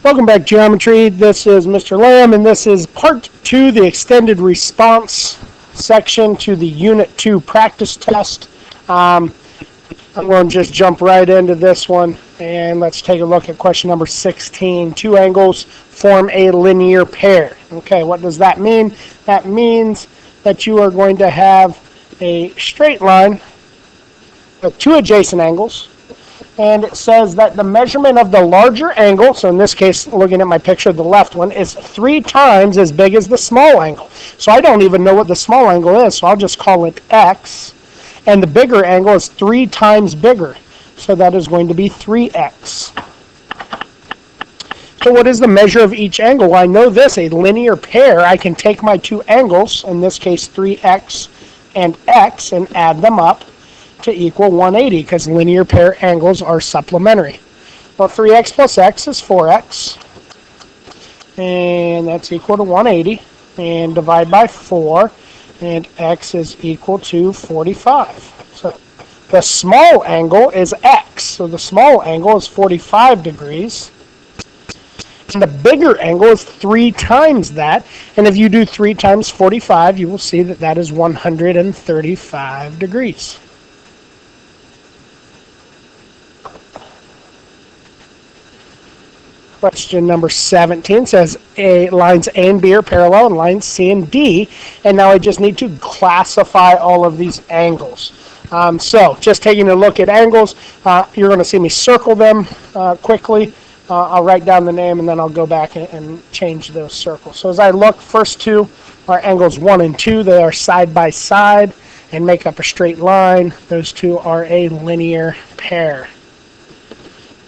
Welcome back, Geometry. This is Mr. Lamb, and this is part 2, the extended response section to the Unit 2 practice test. I'm going to just jump right into this one, and let's take a look at question number 16. Two angles form a linear pair. Okay, what does that mean? That means that you are going to have a straight line with two adjacent angles. And it says that the measurement of the larger angle, so in this case, looking at my picture, the left one, is 3 times as big as the small angle. So I don't even know what the small angle is, so I'll just call it x. And the bigger angle is 3 times bigger, so that is going to be 3x. So what is the measure of each angle? Well, I know this, a linear pair. I can take my two angles, in this case 3x and x, and add them up to equal 180, because linear pair angles are supplementary. Well, 3x plus x is 4x, and that's equal to 180, and divide by 4, and x is equal to 45. So the small angle is x, so the small angle is 45 degrees, and the bigger angle is 3 times that, and if you do 3 times 45, you will see that that is 135 degrees. Question number 17 says lines A and B are parallel and lines C and D, and now I just need to classify all of these angles. So just taking a look at angles, you're going to see me circle them quickly. I'll write down the name and then I'll go back and change those circles. So as I look, first two are angles 1 and 2. They are side by side and make up a straight line. Those two are a linear pair.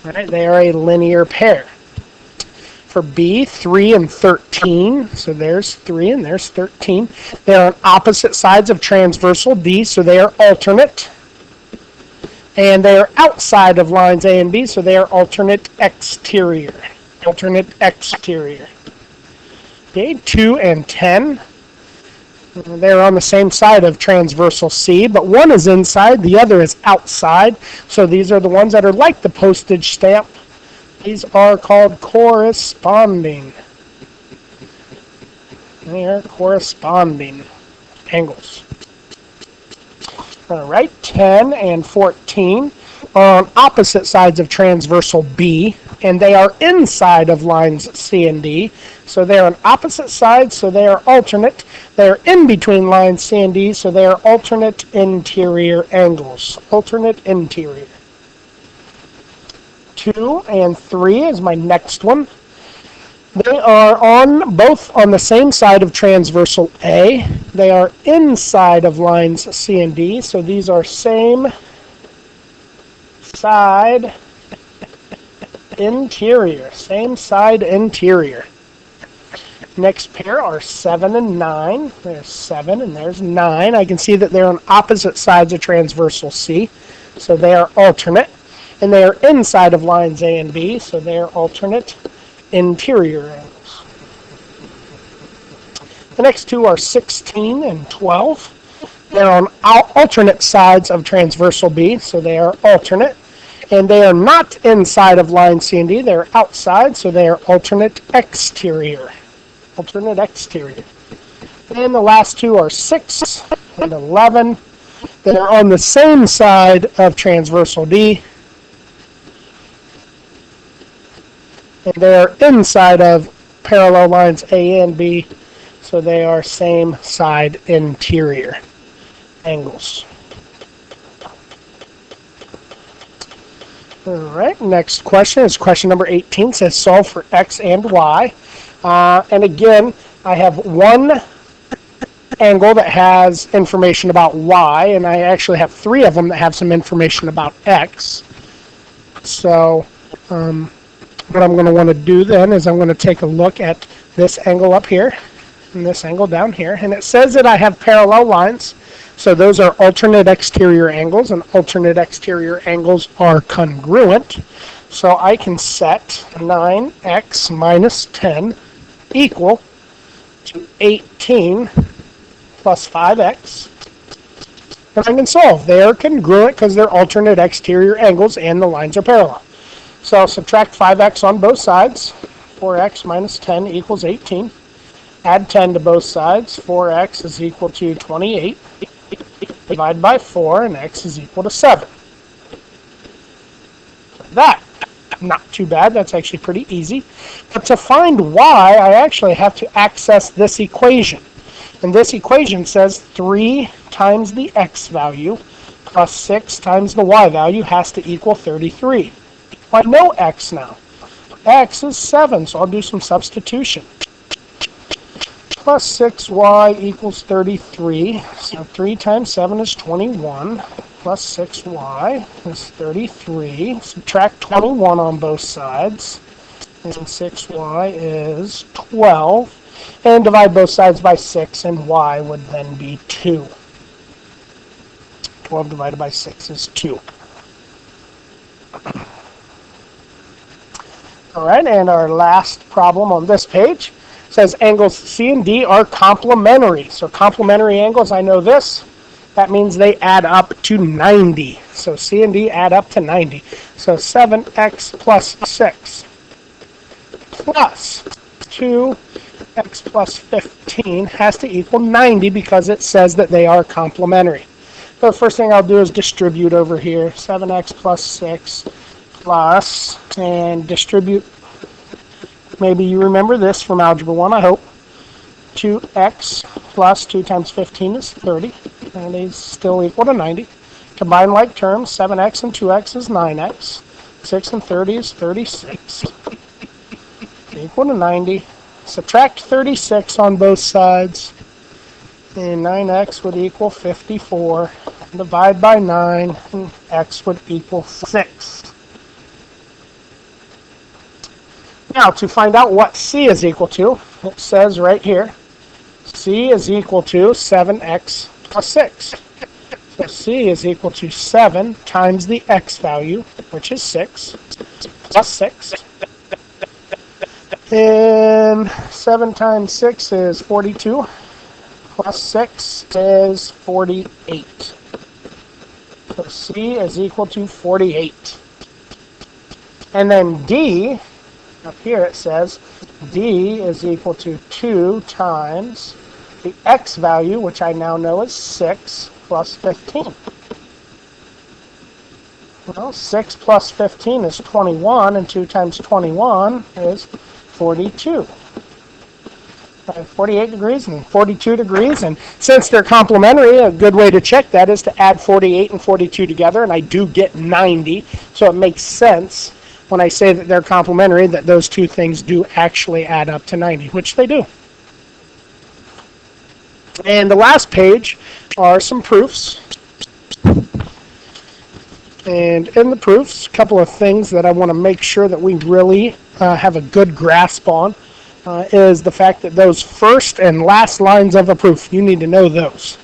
All right, they are a linear pair. For B, 3 and 13, so there's 3 and there's 13. They are on opposite sides of transversal D, so they are alternate. And they are outside of lines A and B, so they are alternate exterior. Alternate exterior. Okay, 2 and 10. They're on the same side of transversal C, but one is inside, the other is outside. So these are the ones that are like the postage stamp. These are called corresponding. They are corresponding angles. All right, 10 and 14 are on opposite sides of transversal B, and they are inside of lines C and D. So they are on opposite sides, so they are alternate. They are in between lines C and D, so they are alternate interior angles. Alternate interior. 2 and 3 is my next one. They are both on the same side of transversal A. They are inside of lines C and D, so these are same side interior. Same side interior. Next pair are 7 and 9. There's 7 and there's 9. I can see that they're on opposite sides of transversal C, so they are alternate. And they are inside of lines A and B, so they are alternate interior angles. The next two are 16 and 12. They're on alternate sides of transversal B, so they are alternate. And they are not inside of line C and D, they're outside, so they are alternate exterior. Alternate exterior. And the last two are 6 and 11. They're on the same side of transversal D, and they are inside of parallel lines A and B, so they are same side interior angles. All right, next question is question number 18. It says solve for x and y. And again, I have one angle that has information about y, and I actually have 3 of them that have some information about x. So what I'm going to want to do then is I'm going to take a look at this angle up here and this angle down here. And it says that I have parallel lines. So those are alternate exterior angles, and alternate exterior angles are congruent. So I can set 9x minus 10 equal to 18 plus 5x. And I can solve. They are congruent because they're alternate exterior angles and the lines are parallel. So subtract 5x on both sides. 4x minus 10 equals 18. Add 10 to both sides. 4x is equal to 28. Divide by 4, and x is equal to 7. That, not too bad. That's actually pretty easy. But to find y, I actually have to access this equation. And this equation says 3 times the x value plus 6 times the y value has to equal 33. Well, I know x now. X is 7, so I'll do some substitution. Plus 6y equals 33. So 3 times 7 is 21. Plus 6y is 33. Subtract 21 on both sides. And 6y is 12. And divide both sides by 6, and y would then be 2. 12 divided by 6 is 2. All right, and our last problem on this page says angles C and D are complementary. So complementary angles, I know this. That means they add up to 90. So C and D add up to 90. So 7x plus 6 plus 2x plus 15 has to equal 90 because it says that they are complementary. So the first thing I'll do is distribute over here. 7x plus 6 plus, and distribute. Maybe you remember this from Algebra 1, I hope. 2x plus 2 times 15 is 30. And is still equal to 90. Combine like terms. 7x and 2x is 9x. 6 and 30 is 36. Equal to 90. Subtract 36 on both sides. And 9x would equal 54. Divide by 9, and x would equal 6. Now, to find out what c is equal to, it says right here, c is equal to 7x plus 6. So c is equal to 7 times the x value, which is 6, plus 6. And 7 times 6 is 42, plus 6 is 48. So c is equal to 48. And then d, up here it says, d is equal to 2 times the x value, which I now know is 6, plus 15. Well, 6 plus 15 is 21, and 2 times 21 is 42. 48 degrees and 42 degrees, and since they're complementary, a good way to check that is to add 48 and 42 together, and I do get 90, so it makes sense when I say that they're complementary that those two things do actually add up to 90, which they do. And the last page are some proofs. And in the proofs, a couple of things that I want to make sure that we really have a good grasp on is the fact that those first and last lines of a proof, you need to know those.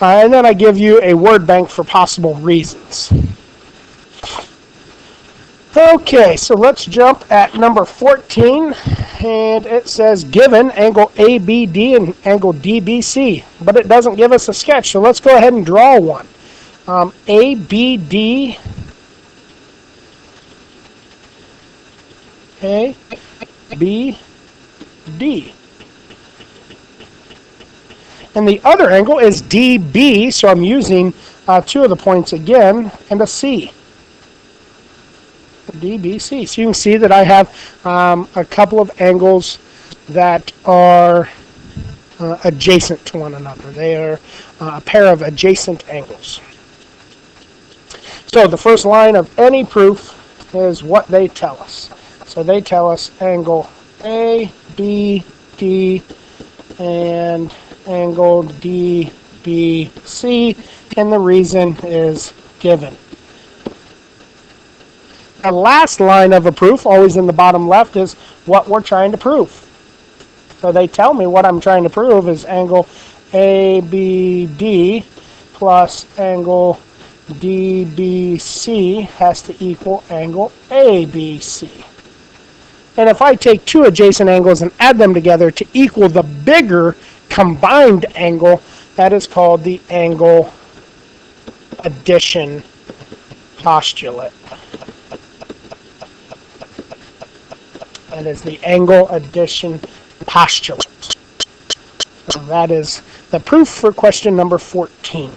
And then I give you a word bank for possible reasons. Okay, so let's jump at number 14, and it says given angle ABD and angle DBC, but it doesn't give us a sketch, so let's go ahead and draw one. ABD, ABD. And the other angle is DB, so I'm using two of the points again, and a C. DBC. So you can see that I have a couple of angles that are adjacent to one another. They are a pair of adjacent angles. So the first line of any proof is what they tell us. So they tell us angle ABD and angle DBC, and the reason is given. The last line of a proof, always in the bottom left, is what we're trying to prove. So they tell me what I'm trying to prove is angle ABD plus angle DBC has to equal angle ABC. And if I take two adjacent angles and add them together to equal the bigger combined angle, that is called the angle addition postulate. That is the angle addition postulate. So that is the proof for question number 14.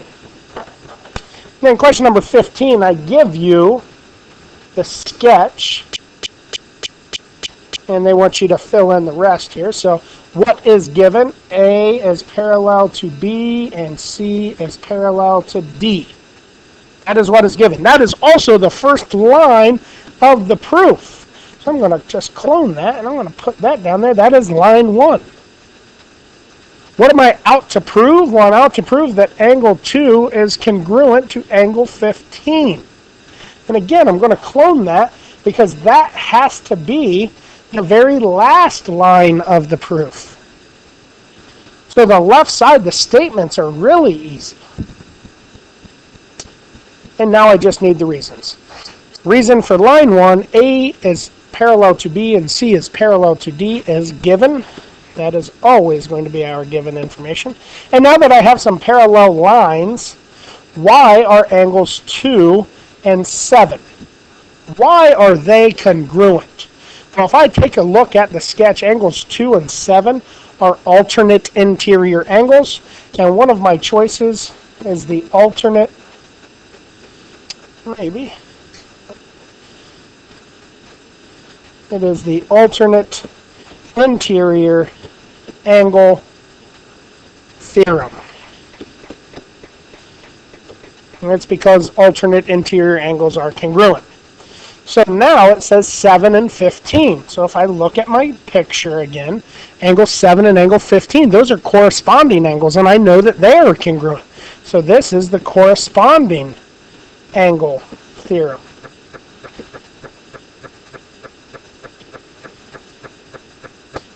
Then question number 15, I give you the sketch, and they want you to fill in the rest here. So what is given? A is parallel to B, and C is parallel to D. That is what is given. That is also the first line of the proof. So I'm going to just clone that, and I'm going to put that down there. That is line 1. What am I out to prove? Well, I'm out to prove that angle 2 is congruent to angle 15. And again, I'm going to clone that because that has to be the very last line of the proof. So the left side, the statements are really easy. And now I just need the reasons. Reason for line 1, A is parallel to B and C is parallel to D is given. That is always going to be our given information. And now that I have some parallel lines, why are angles 2 and 7? Why are they congruent? Well, if I take a look at the sketch, angles 2 and 7 are alternate interior angles. And one of my choices is the alternate, maybe. It is the alternate interior angle theorem. And it's because alternate interior angles are congruent. So now it says 7 and 15. So if I look at my picture again, angle 7 and angle 15, those are corresponding angles, and I know that they are congruent. So this is the corresponding angle theorem.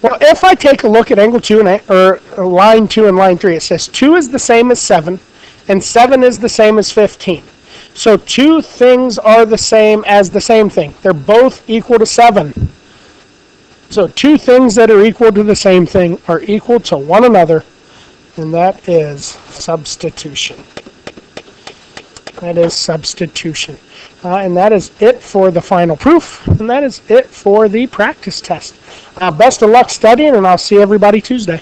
Well, if I take a look at angle 2 or line 2 and line 3, it says 2 is the same as 7, and 7 is the same as 15. So two things are the same as the same thing. They're both equal to 7. So two things that are equal to the same thing are equal to one another, and that is substitution. That is substitution. And that is it for the final proof, and that is it for the practice test. Best of luck studying, and I'll see everybody Tuesday.